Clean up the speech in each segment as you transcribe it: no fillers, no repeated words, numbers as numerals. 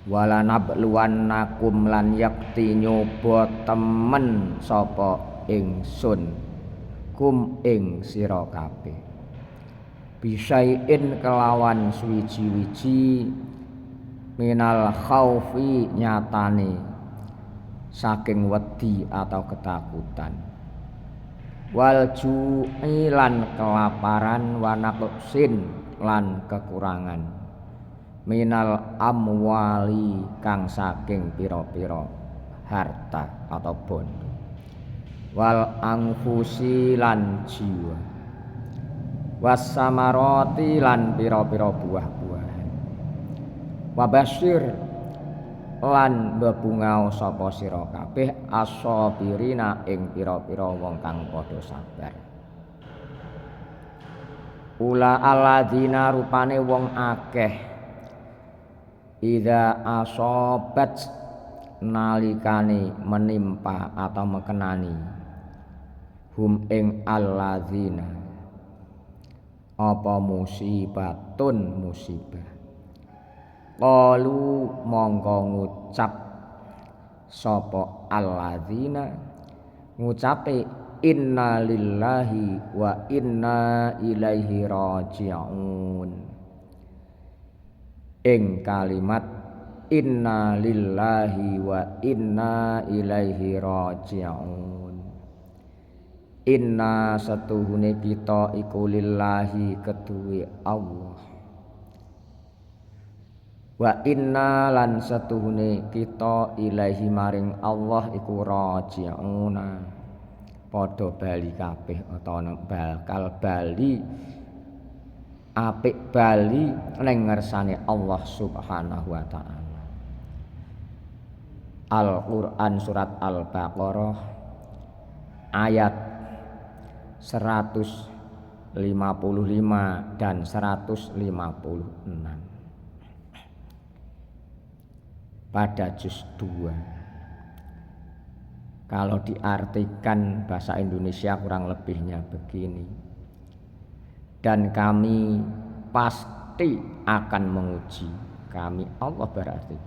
wala nabluwannakum lan yakti nyoba temen sapa ingsun kum ing sira kabeh bisain kelawan suwiji-wiji minal khaufi nyatane saking wedi atau ketakutan wal ju'i lan kelaparan wa naqsin lan kekurangan minal amwali kang saking pira-pira harta atau bondo wal anfusi lan jiwa wasamaroti lan pira-pira buah-buahan wabasyir lan bebungao sapa sira kabeh as-sabirina ing pira-pira wong kang padha sabar ula alladzina rupane wong akeh idza asobat nalikane menimpa atau mekenani hum ing alladzina apa musibatun musibah qalu mongko ngucap sapa alladzina ngucape inna lillahi wa inna ilaihi raji'un ing kalimat inna lillahi wa inna ilaihi raji'un inna satuhune kita iku lillahi keduwe Allah wa inna lan satuhune kita ilaihi maring Allah iku raji'una padha bali kabeh utawa bakal bali apik bali ning ngersane Allah Subhanahu wa taala. Al-Qur'an surat Al-Baqarah ayat 155 dan 156 pada juz 2. Kalau diartikan bahasa Indonesia kurang lebihnya begini. Dan kami pasti akan menguji. Kami Allah berarti.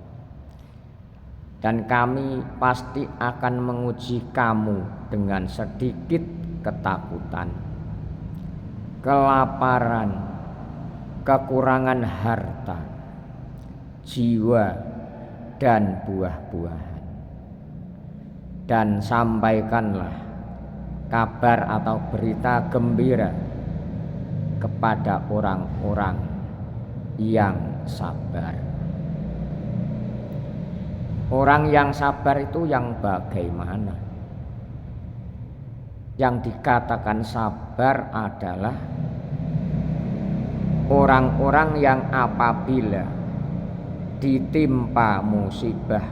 Dan kami pasti akan menguji kamu dengan sedikit ketakutan, kelaparan, kekurangan harta, jiwa, dan buah-buahan. Dan sampaikanlah kabar atau berita gembira kepada orang-orang yang sabar. Orang yang sabar itu yang bagaimana? Yang dikatakan sabar adalah orang-orang yang apabila ditimpa musibah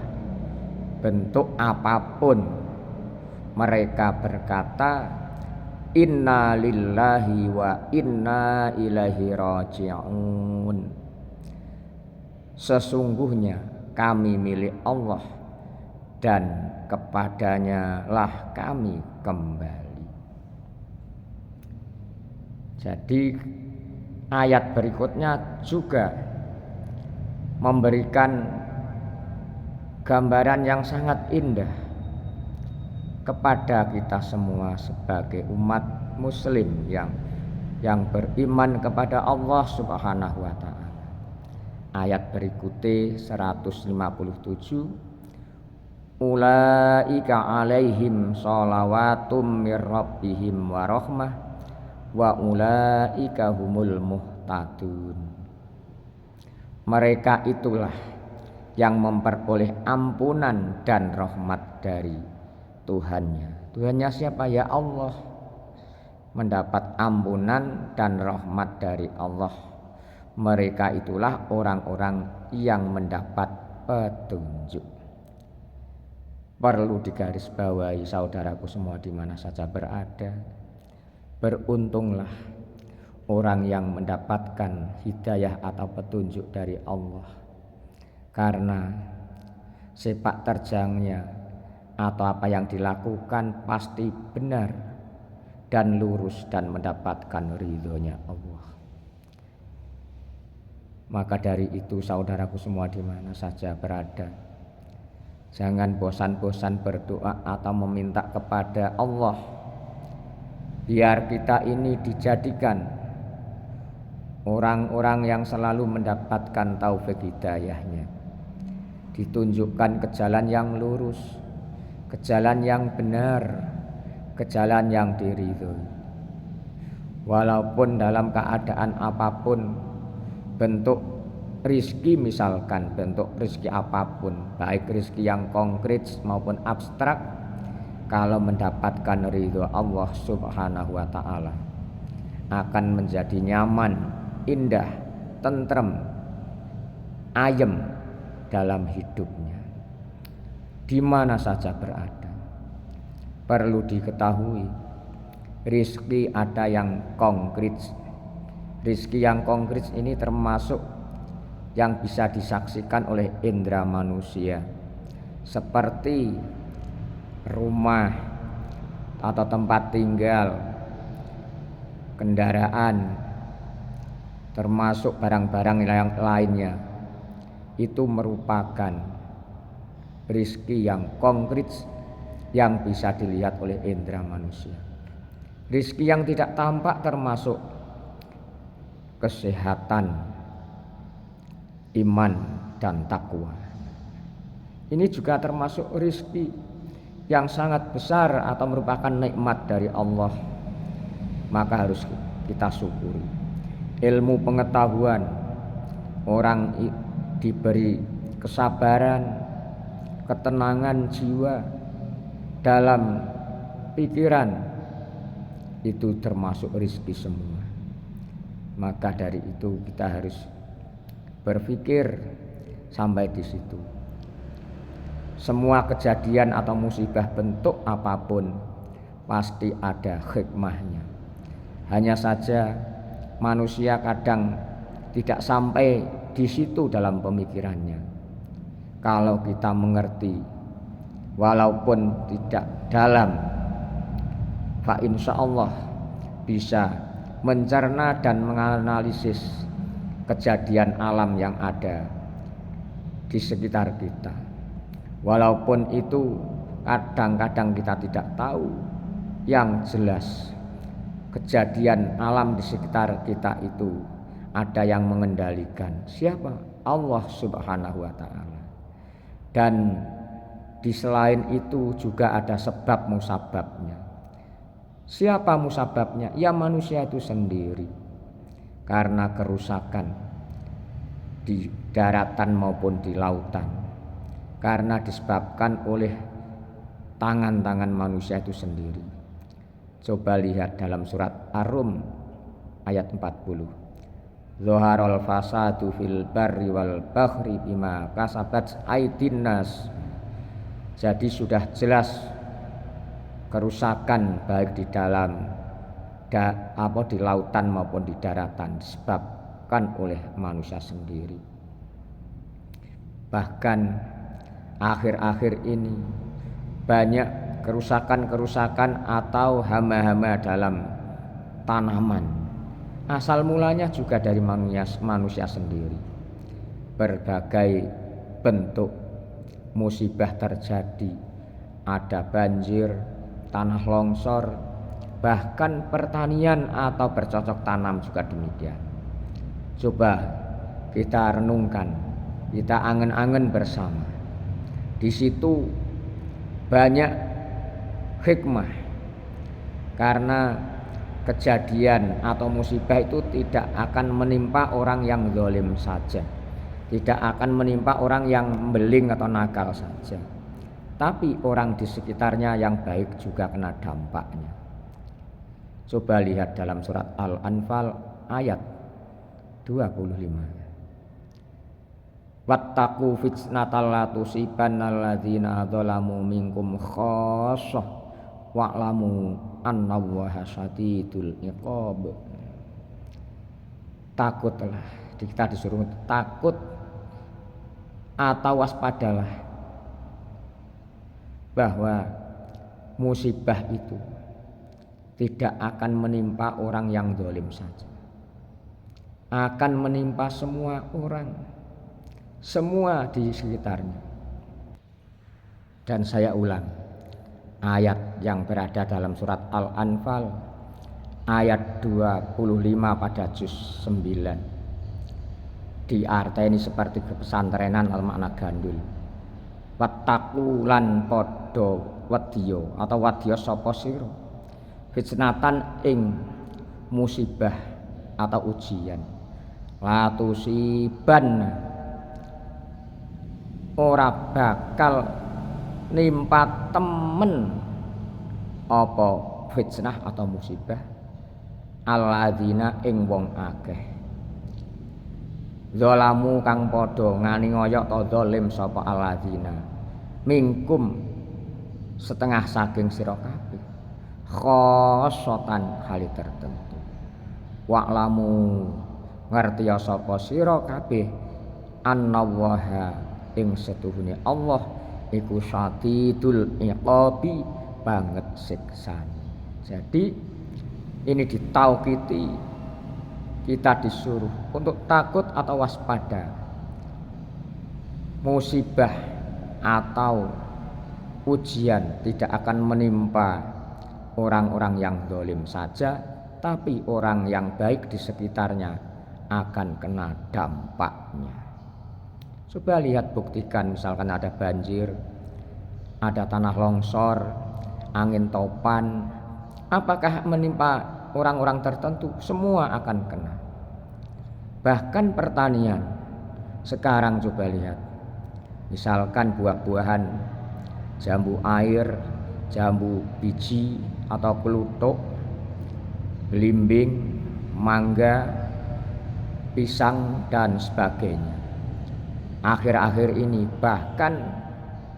bentuk apapun mereka berkata inna lillahi wa inna ilaihi raji'un. Sesungguhnya kami milik Allah dan kepadanya lah kami kembali. Jadi ayat berikutnya juga memberikan gambaran yang sangat indah kepada kita semua sebagai umat muslim yang beriman kepada Allah Subhanahu wa taala. Ayat berikutnya 157 ulaika alaihim shalawatum mir rabbihim wa rahmah wa ulaika humul muhtadun. Mereka itulah yang memperoleh ampunan dan rahmat dari Tuhannya. Tuhannya siapa? Ya Allah. Mendapat ampunan dan rahmat dari Allah. Mereka itulah orang-orang yang mendapat petunjuk. Perlu digarisbawahi saudaraku semua di mana saja berada. Beruntunglah orang yang mendapatkan hidayah atau petunjuk dari Allah. Karena sepak terjangnya atau apa yang dilakukan pasti benar dan lurus dan mendapatkan ridhonya Allah. Maka dari itu saudaraku semua di mana saja berada, jangan bosan-bosan berdoa atau meminta kepada Allah biar kita ini dijadikan orang-orang yang selalu mendapatkan taufik hidayahnya, ditunjukkan ke jalan yang lurus, ke jalan yang benar, ke jalan yang diridhoi. Walaupun dalam keadaan apapun, bentuk rizki misalkan, bentuk rizki apapun, baik rizki yang konkret maupun abstrak, kalau mendapatkan ridho Allah subhanahu wa ta'ala akan menjadi nyaman, indah, tentrem, ayem dalam hidupnya di mana saja berada. Perlu diketahui, rizki ada yang konkret. Rizki yang konkret ini termasuk yang bisa disaksikan oleh indera manusia, seperti rumah atau tempat tinggal, kendaraan, termasuk barang-barang yang lainnya. Itu merupakan rizki yang konkret yang bisa dilihat oleh indera manusia. Rizki yang tidak tampak termasuk kesehatan, iman, dan takwa. Ini juga termasuk rizki yang sangat besar atau merupakan nikmat dari Allah, maka harus kita syukuri. Ilmu pengetahuan, orang diberi kesabaran, ketenangan jiwa dalam pikiran, itu termasuk rizki semua. Maka dari itu kita harus berpikir sampai di situ. Semua kejadian atau musibah bentuk apapun pasti ada hikmahnya. Hanya saja manusia kadang tidak sampai di situ dalam pemikirannya. Kalau kita mengerti, walaupun tidak dalam, fa insya Allah bisa mencerna dan menganalisis kejadian alam yang ada di sekitar kita. Walaupun itu kadang-kadang kita tidak tahu, yang jelas kejadian alam di sekitar kita itu ada yang mengendalikan. Siapa? Allah subhanahu wa ta'ala. Dan di selain itu juga ada sebab musababnya. Siapa musababnya? Ya manusia itu sendiri. Karena kerusakan di daratan maupun di lautan, karena disebabkan oleh tangan-tangan manusia itu sendiri. Coba lihat dalam surat Ar-Rum ayat 40. Zaharal fasadu fil barri wal bahri bima kasabat aydin nas. Jadi sudah jelas kerusakan baik di dalam di lautan maupun di daratan disebabkan oleh manusia sendiri. Bahkan akhir-akhir ini banyak kerusakan-kerusakan atau hama-hama dalam tanaman. Asal mulanya juga dari manusia sendiri. Berbagai bentuk musibah terjadi, ada banjir, tanah longsor, bahkan pertanian atau bercocok tanam juga demikian. Coba kita renungkan, kita angen-angen bersama. Di situ banyak hikmah, karena kejadian atau musibah itu tidak akan menimpa orang yang zalim saja, tidak akan menimpa orang yang beling atau nakal saja, tapi orang di sekitarnya yang baik juga kena dampaknya. Coba lihat dalam surat Al-Anfal ayat 25. Wattaqu fitnatal la tusibannal ladzina dzalamu minkum khassah wa'lamu annallaha syadidul iqab. Takutlah, kita disuruh takut atau waspadalah bahwa musibah itu tidak akan menimpa orang yang zalim saja. akan menimpa semua orang, semua di sekitarnya. Dan saya ulang, ayat yang berada dalam surat Al-Anfal ayat 25 pada juz 9 diarteni seperti pesantrenan al-makna gandul. Wattaqu lan padha wedya atau wadya sapa sira fitnatan ing musibah atau ujian, latusiban ora bakal nimpa temen apa fitnah atau musibah alladzina ing wong akeh zalamu kang padha ngani ngoyok ta zalim sapa alladzina mingkum setengah saking sira kabeh khosotan hali tertentu wa'lamu ngerti sapa sira kabeh annallaha ing setuhune Allah iku syadidul iqabi banget siksane. Jadi ini ditaukiti, kita disuruh untuk takut atau waspada musibah atau ujian tidak akan menimpa orang-orang yang zalim saja, tapi orang yang baik di sekitarnya akan kena dampaknya. Coba lihat, buktikan, misalkan ada banjir, ada tanah longsor, angin topan, apakah menimpa orang-orang tertentu? Semua akan kena. Bahkan pertanian sekarang coba lihat, misalkan buah-buahan, jambu air, jambu biji atau kelutuk, belimbing, mangga, pisang dan sebagainya. Akhir-akhir ini, bahkan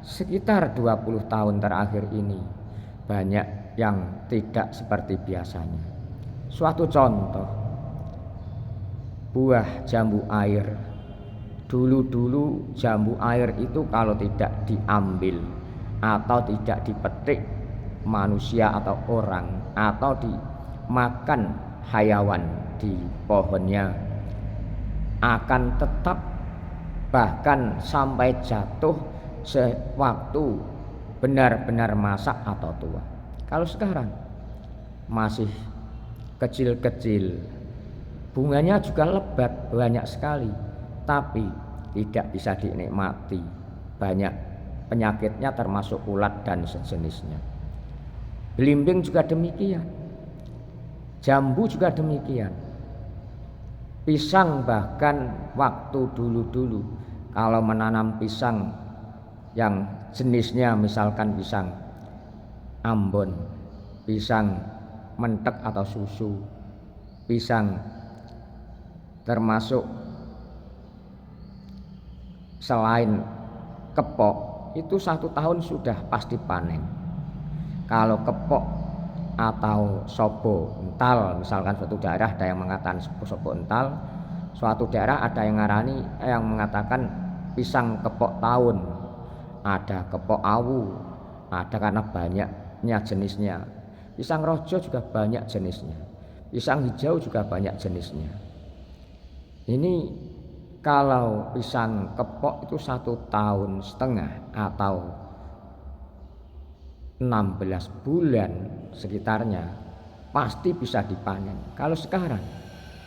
sekitar 20 tahun terakhir ini, banyak yang tidak seperti biasanya. Suatu contoh, buah jambu air. Dulu-dulu jambu air itu kalau tidak diambil atau tidak dipetik manusia atau orang atau dimakan hayawan di pohonnya, akan tetap bahkan sampai jatuh sewaktu benar-benar masak atau tua. Kalau sekarang masih kecil-kecil, bunganya juga lebat, banyak sekali, tapi tidak bisa dinikmati. Banyak penyakitnya termasuk ulat dan sejenisnya. Belimbing juga demikian, jambu juga demikian. Pisang bahkan waktu dulu-dulu kalau menanam pisang yang jenisnya misalkan pisang Ambon, pisang mentek atau susu, pisang termasuk selain kepok, itu 1 tahun sudah pasti panen. Kalau kepok atau sobo ental, misalkan suatu daerah ada yang mengatakan sobo ental, suatu daerah ada yang ngarani yang mengatakan pisang kepok tahun, ada kepok awu, ada karena banyaknya jenisnya. Pisang rojo juga banyak jenisnya, pisang hijau juga banyak jenisnya. Ini kalau pisang kepok itu 1,5 tahun atau 16 bulan sekitarnya pasti bisa dipanen. Kalau sekarang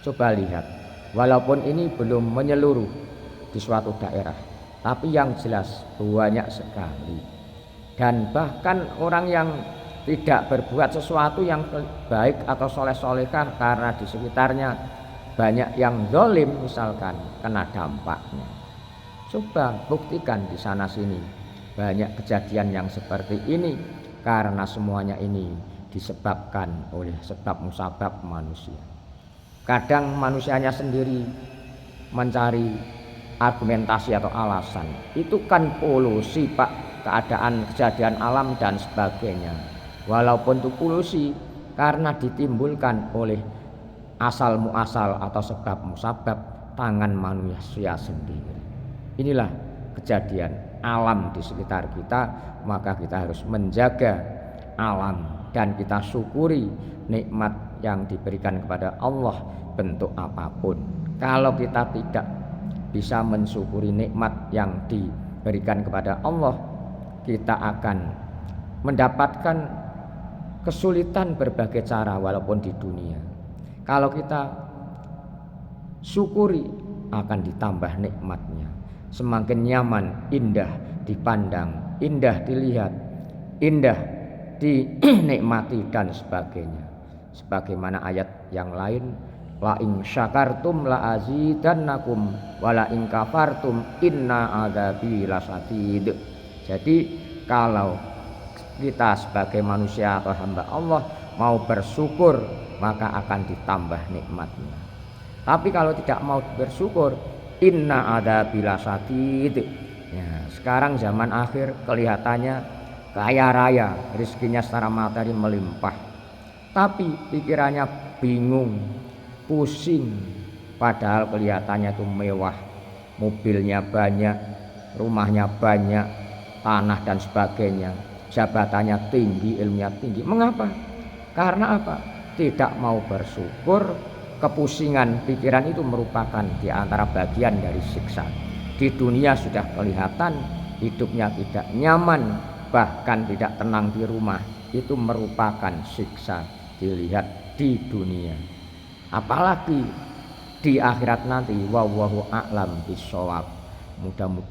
coba lihat, walaupun ini belum menyeluruh di suatu daerah, tapi yang jelas banyak sekali. Dan bahkan orang yang tidak berbuat sesuatu yang baik atau soleh-solehah karena di sekitarnya banyak yang zalim misalkan, kena dampaknya. Coba buktikan di sana sini, banyak kejadian yang seperti ini karena semuanya ini disebabkan oleh sebab musabab manusia. Kadang manusianya sendiri mencari argumentasi atau alasan, itu kan polusi pak, keadaan kejadian alam dan sebagainya. Walaupun itu polusi karena ditimbulkan oleh asal muasal atau sebab musabab tangan manusia sendiri. Inilah kejadian alam di sekitar kita, maka kita harus menjaga alam dan kita syukuri nikmat yang diberikan kepada Allah bentuk apapun. Kalau kita tidak bisa mensyukuri nikmat yang diberikan kepada Allah, kita akan mendapatkan kesulitan berbagai cara walaupun di dunia. Kalau kita syukuri, akan ditambah nikmatnya. Semakin nyaman, indah dipandang, indah dilihat, indah dinikmati dan sebagainya. Sebagaimana ayat yang lain, la in syakartum la azidannakum wa la in kafartum inna adzabi lasyadid. Jadi kalau kita sebagai manusia atau hamba Allah mau bersyukur, maka akan ditambah nikmatnya. Tapi kalau tidak mau bersyukur, inna adzabi lasyadid. Ya, sekarang zaman akhir kelihatannya kaya raya, rezekinya secara materi melimpah, tapi pikirannya bingung, pusing, padahal kelihatannya itu mewah, mobilnya banyak, rumahnya banyak, tanah dan sebagainya, jabatannya tinggi, ilmunya tinggi. Mengapa? Karena apa? Tidak mau bersyukur. Kepusingan pikiran itu merupakan di antara bagian dari siksa. Di dunia sudah kelihatan hidupnya tidak nyaman, bahkan tidak tenang di rumah, itu merupakan siksa dilihat di dunia. Apalagi di akhirat nanti, wallahu a'lam bishawab.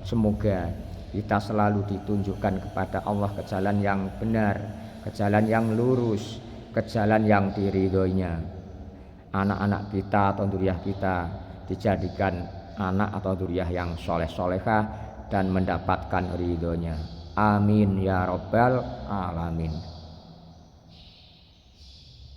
Semoga kita selalu ditunjukkan kepada Allah ke jalan yang benar, ke jalan yang lurus, ke jalan yang diridhoinya. Anak-anak kita atau dzurriyyah kita dijadikan anak atau dzurriyyah yang soleh-solehah dan mendapatkan ridhonya. Amin ya rabbal alamin.